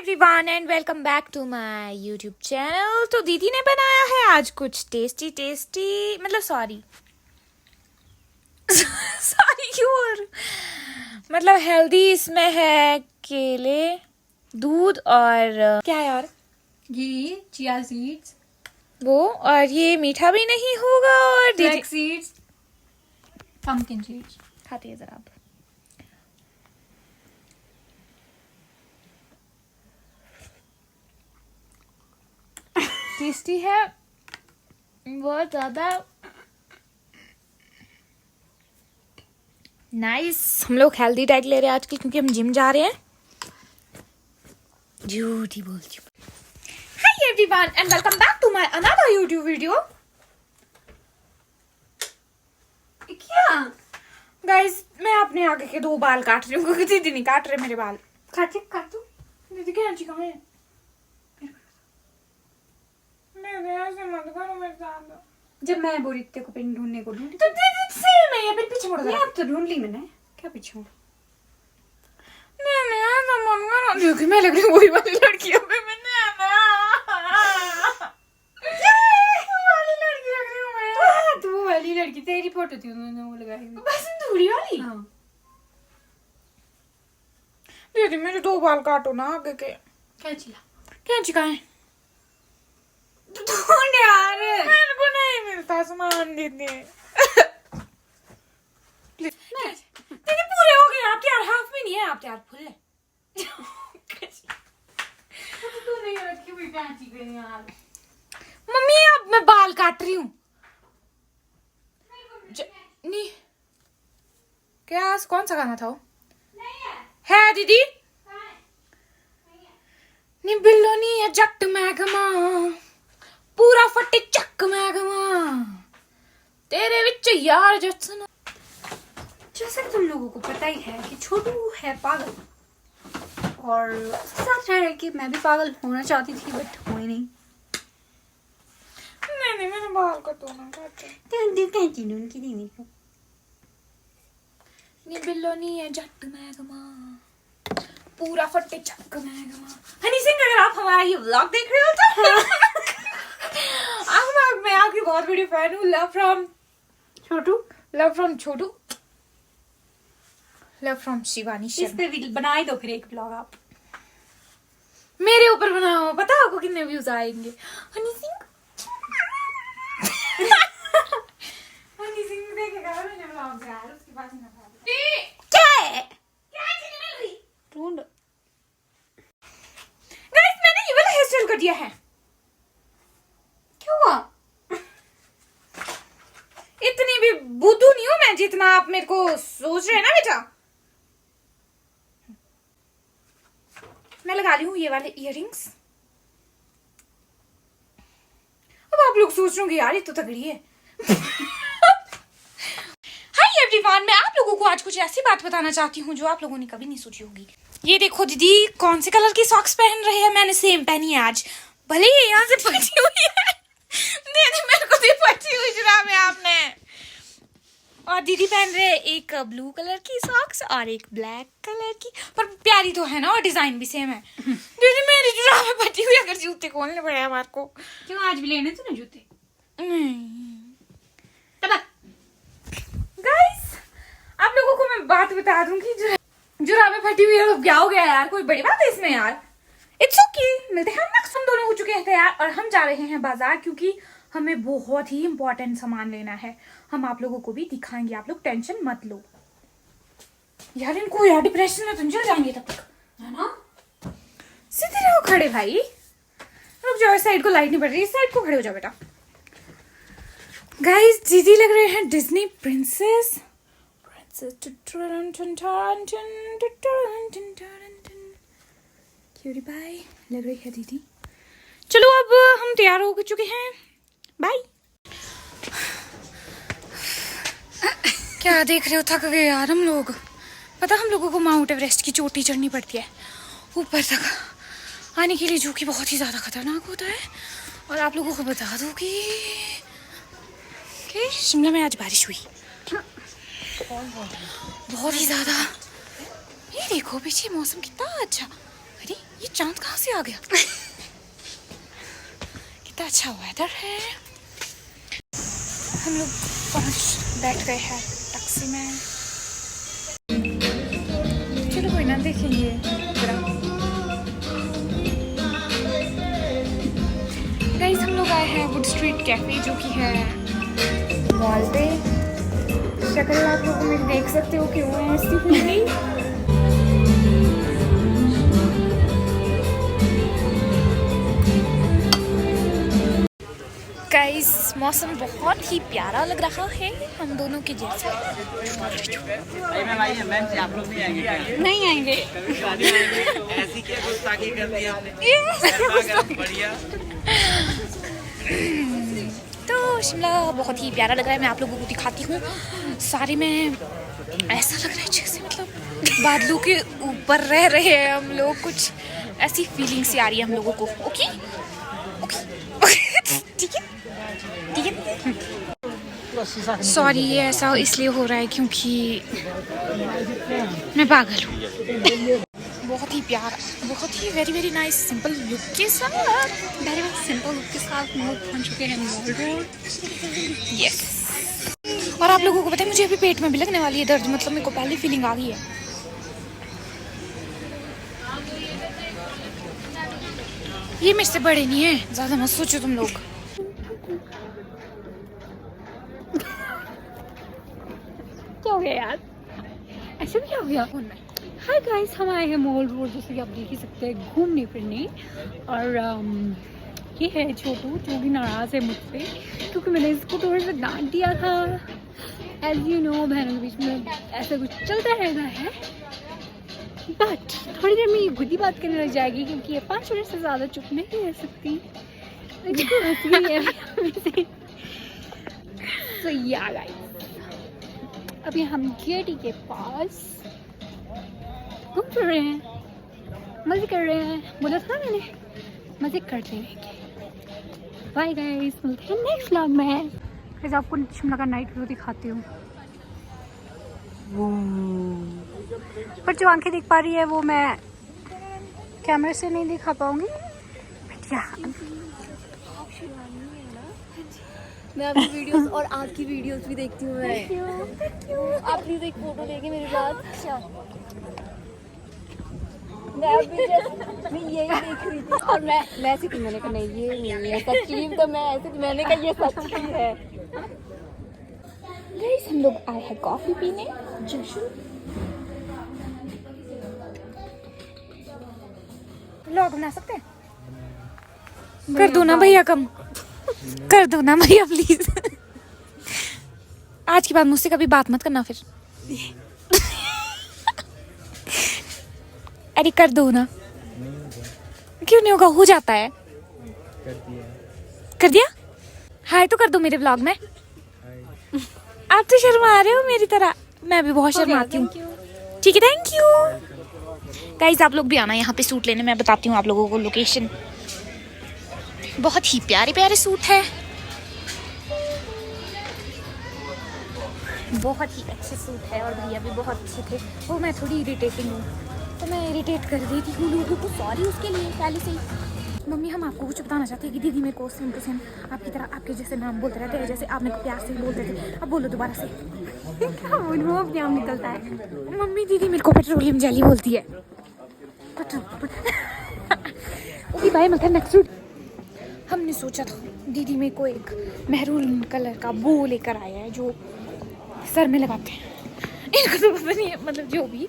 Everyone and welcome back to my YouTube channel. तो दीदी ने बनाया है आज कुछ टेस्टी मतलब सॉरी क्यों मतलब हेल्दी। इसमें है केले, दूध और क्या है और घी, चिया सीड्स, वो, और ये मीठा भी नहीं होगा। और फ्लैक्स सीड्स, पंपकिन सीड्स। खाती है जरा आप। टेस्टी है बहुत ज्यादा नाइस। हम लोग हेल्दी डाइट ले रहे हैं आजकल क्योंकि हम जिम जा रहे हैं। झूठी बोलती हूँ। Hi everyone and welcome back to my another YouTube video. क्या गाइस मैं अपने आगे के 2 बाल काट रही हूँ क्योंकि दीदी नहीं काट रहे मेरे बाल। काट दो। दीदी क्या अच्छी कहाँ है? मैं ऐसे मत करो मेरे साथ। जब मैं बोली तेरे को पिन ढूंढने को ढूंढी तो दीदी सेम है, ये पिन पीछे मुड़ ये गया। अब तो ढूंढ ली मैंने। क्या पीछे नहीं ऐसा मत करो। देखो मैं लग रही हूँ वही वाली लड़की है। मैंने वाली लड़की लग रही हूँ मैं। तू वाली लड़की, तेरी फोटो थी उन्होंने वो लगाई हुई। बस धूड़ी वाली। हाँ। दीदी मेरे 2 बाल काटो ना आगे के। क्या चिल्ला क्या चिकाए? ढूंढ यार। मेरे को नहीं मिलता सामान दीदी। दीदी पूरे हो गए आप यार, हाफ में नहीं है आप यार, फुल है। तू नहीं रखी हुई कैंची पे यार। मम्मी अब मैं बाल काट रही हूँ। नहीं क्या कौन सा गाना था वो? है दीदी नी बिल्लो नी है जट मैगमा पूरा फटे चक मैगमा तेरे विच यार जट्सन। जैसे कि तुम लोगों को पता ही है कि छोटू है पागल, और साथ रह कि मैं भी पागल होना चाहती थी बट हुई नहीं। नहीं मैंने बाल कटवाना काटे। कैंची ढूंढ की नहीं को। नी बिल्लो नी है जट मैगमा पूरा फटे चक मैगमा। हनी सिंह अगर आप हमारा ये व्लॉग देख रहे हो तो मैं आपकी बहुत बड़ी फैन हूँ। Love from Chhotu, love from Shivani इस शर्मा। पे भी बना ही दो फिर एक ब्लॉग आप। मेरे ऊपर बनाओ, पता आपको कितने व्यूज आएंगे। हनी सिंह हनी सिंह देखेगा मैंने व्लॉग यार, उसके पास ना क्या है? ढूंढ। गाइस मैंने ये वाला हेयर स्टाइल कर दिया है। क्यों हुआ? इतनी भी बुद्धू नहीं हूं मैं जितना आप मेरे को सोच रहे हैं ना बेटा। मैं लगा ली हूँ ये वाले इयररिंग्स। अब आप लोग सोच रहे होंगे यार ये तो तगड़ी है। हाय एवरीवन, मैं आप लोगों को आज कुछ ऐसी बात बताना चाहती हूँ जो आप लोगों ने कभी नहीं सोची होगी। ये देखो दीदी कौन से कलर की सॉक्स पहन रहे हैं। मैंने सेम पहनी है आज, भले ही यहाँ से फटी हुई है। दीदी मेरे को भी फटी हुई जुराब है आपने। और दीदी पहन रहे हैं एक ब्लू कलर की सॉक्स और एक ब्लैक कलर की, पर प्यारी तो है ना और डिजाइन भी सेम है। दीदी मेरी जुराबें फटी हुई, अगर जूते खोलने पड़े हमारे को। क्यों आज भी लेने तूने जूते? नहीं तब गाइस आप लोगों को मैं बात बता दूं कि जुराबें फटी हुई है तो क्या हो गया यार, कोई बड़ी बात है इसमें यार। इट्स ओके, मिलते हैं नेक्स्ट। हम दोनों हो चुके हैं तैयार और हम जा रहे हैं बाजार क्योंकि हमें बहुत ही इंपॉर्टेंट सामान लेना है। हम आप लोगों को भी दिखाएंगे, आप लोग टेंशन मत लो यार। इनको यार डिप्रेशन में तुम चल जाएंगे तब तक, है ना? सीधे रहो खड़े भाई। रुक जाओ, इस साइड को लाइट नहीं पड़ रही, इस साइड को खड़े हो जाओ बेटा। गाइस दीदी लग रहे हैं डिज्नी प्रिंसेस। क्यूटी पाई लग रही है दीदी। चलो अब हम तैयार हो चुके हैं, बाय। क्या देख रहे हो, थक गए यार हम लोग। पता हम लोगों को माउंट एवरेस्ट की चोटी चढ़नी पड़ती है ऊपर तक आने के लिए, जो कि बहुत ही ज़्यादा खतरनाक होता है। और आप लोगों को बता दूं कि शिमला में आज बारिश हुई बहुत ही ज़्यादा। ये देखो पीछे मौसम कितना अच्छा। अरे ये चांद कहाँ से आ गया? कितना अच्छा वेदर है। हम लोग बैठ गए हैं टैक्सी में। चलो कोई ना, देखेंगे गाइस। हम लोग आए हैं वुड स्ट्रीट कैफे, जो कि है मॉल पे। शक्ल आप लोगों में देख सकते हो क्यों है ऐसी हुई। गाइस मौसम बहुत ही प्यारा लग रहा है, हम दोनों के जैसा। आप लोग नहीं आएंगे क्या? नहीं आएंगे। ऐसी क्या गुस्ताखी कर दी आपने? बढ़िया। तो शिमला बहुत ही प्यारा लग रहा है, मैं आप लोगों को दिखाती हूँ। सारे में ऐसा लग रहा है जैसे मतलब बादलों के ऊपर रह रहे हैं हम लोग, कुछ ऐसी फीलिंग सी आ रही है हम लोगों को। ओके ठीक है ठीक है। सॉरी, ये ऐसा इसलिए हो रहा है क्योंकि मैं पागल हूँ। बहुत ही प्यारा, बहुत ही very very nice simple look के साथ, वेरी वेरी सिंपल लुक के साथ हम लोग पहुँच चुके हैं मॉल रोड। यस। और आप लोगों को पता है मुझे अभी पेट में भी लगने वाली है दर्द, मतलब मेरे को पहले फीलिंग आ गई है। ये मेरे से बड़े नहीं है, ज़्यादा मत सोचो तुम लोग। क्या हो गया यार, ऐसे भी क्या हो गया? हाय गाइस, हम आए हैं मॉल रोड, जैसे कि आप देख ही सकते हैं, घूमने फिरने। और ये है छोटू, जो भी नाराज़ है मुझसे क्योंकि मैंने इसको थोड़ा सा डांट दिया था। एज यू नो, बहनों के बीच में ऐसा कुछ चलता रहता है। बट थोड़ी देर में ये गुद्दी बात करने लग जाएगी क्योंकि ये 5 मिनट से ज़्यादा चुप नहीं रह सकती। तो या गाइस, अभी हम गेटी के पास घूम फिर रहे हैं, मजे कर रहे हैं। बोला था मैंने, मजे करते रहेंगे। बाय गाइस, मिलते हैं नेक्स्ट व्लॉग में। गाइस आपको शिमला का नाइट व्यू दिखाती हूँ। पर जो आंखें दिख पा रही है वो मैं कैमरे से नहीं दिखा पाऊंगी। मैं आपकी वीडियोस और आपकी वीडियोस भी देखती हूँ। आप प्लीज एक फोटो लेके मेरे साथ। मैं अभी मैं यही देख रही थी और मैं ऐसे थी, मैंने कहा नहीं ये नहीं है सच्ची, तो मैं ऐसे थी, मैंने कहा ये सच्ची है। गाइस हम लोग आए हैं कॉफी पीने। जशन व्लॉग बना सकते हैं? कर दो ना भैया, कम कर दो ना भैया प्लीज। आज के बाद मुझसे कभी बात मत करना फिर। अरे कर दो ना। क्यों नहीं होगा, हो जाता है। कर दिया? हाय तो कर दो मेरे व्लॉग में। आप तो शर्मा रहे हो मेरी तरह, मैं भी बहुत शर्माती हूँ। ठीक है, थैंक यू। गाइस आप लोग भी आना यहाँ पे सूट लेने, मैं बताती हूँ आप लोगों को लोकेशन। बहुत ही प्यारे प्यारे सूट है, बहुत ही अच्छे सूट है। और भैया भी बहुत अच्छे थे। वो मैं थोड़ी इरिटेटिंग हूँ, तो मैं इरिटेट कर देती हूँ लोगों को, सॉरी उसके लिए पहले से ही। मम्मी हम आपको कुछ बताना चाहते हैं कि दीदी मेरे को सेम टू सेम आपकी तरह आपके जैसे नाम बोलते रहते हैं, जैसे आप मेरे को प्यार से बोलते थे। अब बोलो दोबारा से। वो अपने आप निकलता है। मम्मी दीदी मेरे को पेट्रोलियम जेली बोलती है। ओके बाय, मिलते हैं नेक्स्ट वीडियो। हमने सोचा था दीदी मेरे को एक मैरून कलर का बो लेकर आया है जो सर में लगाते हैं। इनको तो पता नहीं है, मतलब जो भी।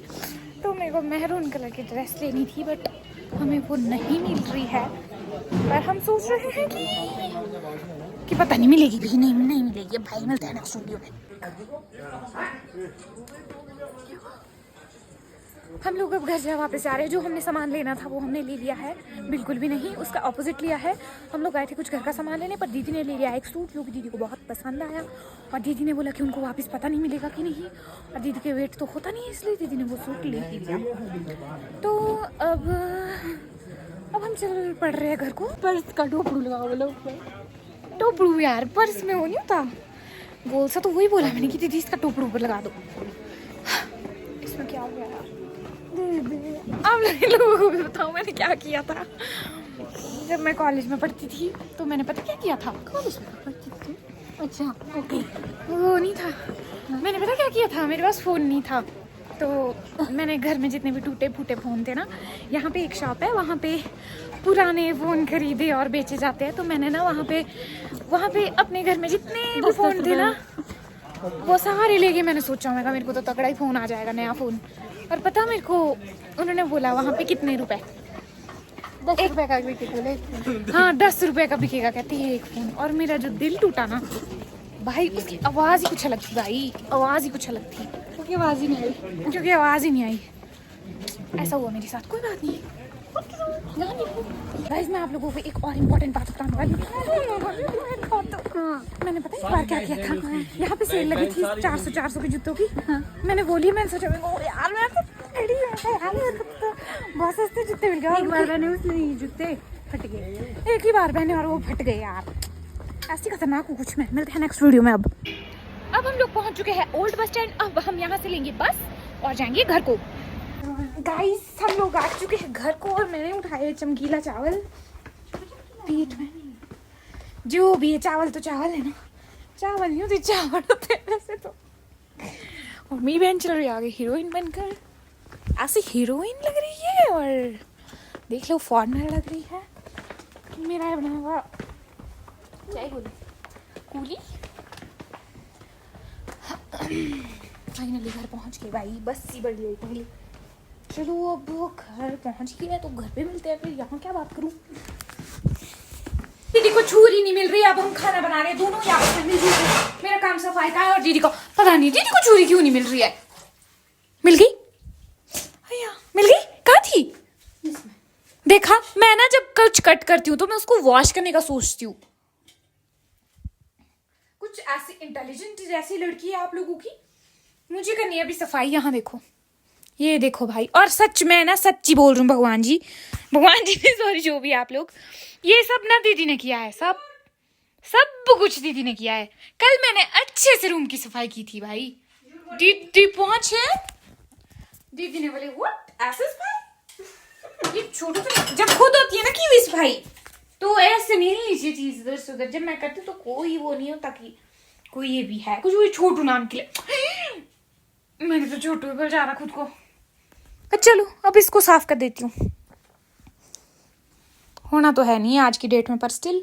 तो मेरे को मैरून कलर की ड्रेस लेनी थी, बट हमें वो नहीं मिल रही है। पर हम सोच रहे हैं कि पता नहीं मिलेगी भी, नहीं मिलेगी। भाई मिलते हैं नेक्स्ट वीडियो में। हम लोग अब घर से वापस आ रहे हैं। जो हमने सामान लेना था वो हमने ले लिया है, बिल्कुल भी नहीं उसका ऑपोजिट लिया है। हम लोग आए थे कुछ घर का सामान लेने, पर दीदी ने ले लिया एक सूट जो कि दीदी को बहुत पसंद आया। और दीदी ने बोला कि उनको वापस पता नहीं मिलेगा कि नहीं, और दीदी के वेट तो होता नहीं है, इसलिए दीदी ने वो सूट ले ही लिया। तो अब हम चल पड़ रहे हैं घर को। पर्स का टोपड़ू लगा बोलो। टोपड़ू यार, पर्स में वो नहीं होता गोल सा, तो वही बोला मैंने कि दीदी इसका टोपड़ू ऊपर लगा दो। इसमें क्या हो गया यार? आप लोगों को भी बताओ मैंने क्या किया था। जब मैं कॉलेज में पढ़ती थी तो मैंने पता क्या किया था। कॉलेज में पढ़ती थी? अच्छा, ओके। वो नहीं था, मैंने पता क्या किया था, मेरे पास फ़ोन नहीं था तो मैंने घर में जितने भी टूटे फूटे फ़ोन थे ना, यहाँ पे एक शॉप है, वहाँ पे पुराने फ़ोन खरीदे और बेचे जाते हैं। तो मैंने ना वहाँ पे अपने घर में जितने भी फ़ोन थे ना वो सारे लेके मैंने सोचा मैं मेरे को तो तगड़ा ही फ़ोन आ जाएगा, नया फ़ोन। और पता मेरे को उन्होंने बोला वहाँ पे कितने रुपए, 10 रुपए का विकेट बोले। हाँ 10 रुपए का बिकेगा कहते हैं एक फ़ोन। और मेरा जो दिल टूटा ना भाई, उसकी आवाज़ ही कुछ अलग थी भाई, आवाज़ ही कुछ अलग थी, क्योंकि आवाज़ ही नहीं आई। क्योंकि आवाज़ ही नहीं आई। ऐसा हुआ मेरे साथ, कोई बात नहीं। गाइस मैं आप लोगों को एक और इम्पोर्टेंट बात बताने वाली हूँ। मैंने पता है एक बार क्या किया था, यहाँ पे सेल लगी थी 400 के जूतों की। मैंने बोली, मैंने सोचा यार मैं तो बहुत सस्ते जूते मिल गए। एक बार मैंने उसने जूते फट गए, एक ही बार पहने और वो फट गए यार। ऐसी खतरनाक हो कुछ में। मिलते हैं नेक्स्ट वीडियो में। अब हम लोग पहुंच चुके हैं ओल्ड बस स्टैंड। अब हम यहाँ से लेंगे बस और जाएंगे घर को। गाइस हम लोग आ चुके हैं घर को और मैंने उठाया चमकीला चावल पेट में। जो भी है चावल तो चावल है ना, चावल नहीं होते चावल होते हैं वैसे तो। और मेरी बहन चल रही है आगे हीरोइन बनकर, ऐसी हीरोइन लग रही है और देख लो फॉरेनर लग रही है। मेरा बना हुआ चाय कूली। फाइनली घर पहुंच गए भाई, बस सी बड़ी लेट मिली। चलो अब घर पहुंच गए तो घर पे मिलते हैं। फिर यहाँ क्या बात करूं, दीदी को छुरी नहीं मिल रही। अब हम खाना बना रहे हैं दोनों यहाँ पर मिलजुल के। मेरा काम सफाई का है और दीदी को पता नहीं दीदी को छुरी क्यों नहीं मिल रही है। मिल गई भैया, मिल गई, कहाँ थी? देखा, मैं ना जब कुछ कट करती हूँ तो मैं उसको वॉश करने का सोचती हूँ। कुछ ऐसी इंटेलिजेंट जैसी लड़की है आप लोगों की। मुझे करनी है अभी सफाई। यहाँ देखो, ये देखो भाई। और सच में ना सच्ची बोल रही हूँ, भगवान जी भी सॉरी, जो भी आप लोग, ये सब ना दीदी ने किया है, सब कुछ दीदी ने किया है। कल मैंने अच्छे से रूम की सफाई की थी भाई। दीदी पहुंचे, दीदी ने बोले व्हाट ऐसे सफाई, ये छोटू तो जब खुद होती है ना की हुई सफाई तो ऐसे नहीं नीचे चीज इधर से उधर। जब मैं करती तो कोई वो नहीं होता कि कोई ये भी है कुछ, वही छोटू नाम के लिए मैंने तो छोटू पर जा रहा खुद को। चलो अब इसको साफ कर देती हूँ। होना तो है नहीं आज की डेट में, पर still.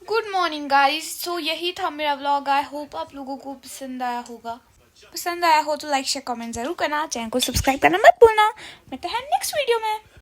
Good morning guys. So यही था मेरा व्लॉग। आई होप आप लोगों को पसंद आया होगा। पसंद आया हो तो लाइक शेयर कमेंट जरूर करना, चैनल को सब्सक्राइब करना मत भूलना। मिलते हैं नेक्स्ट वीडियो में।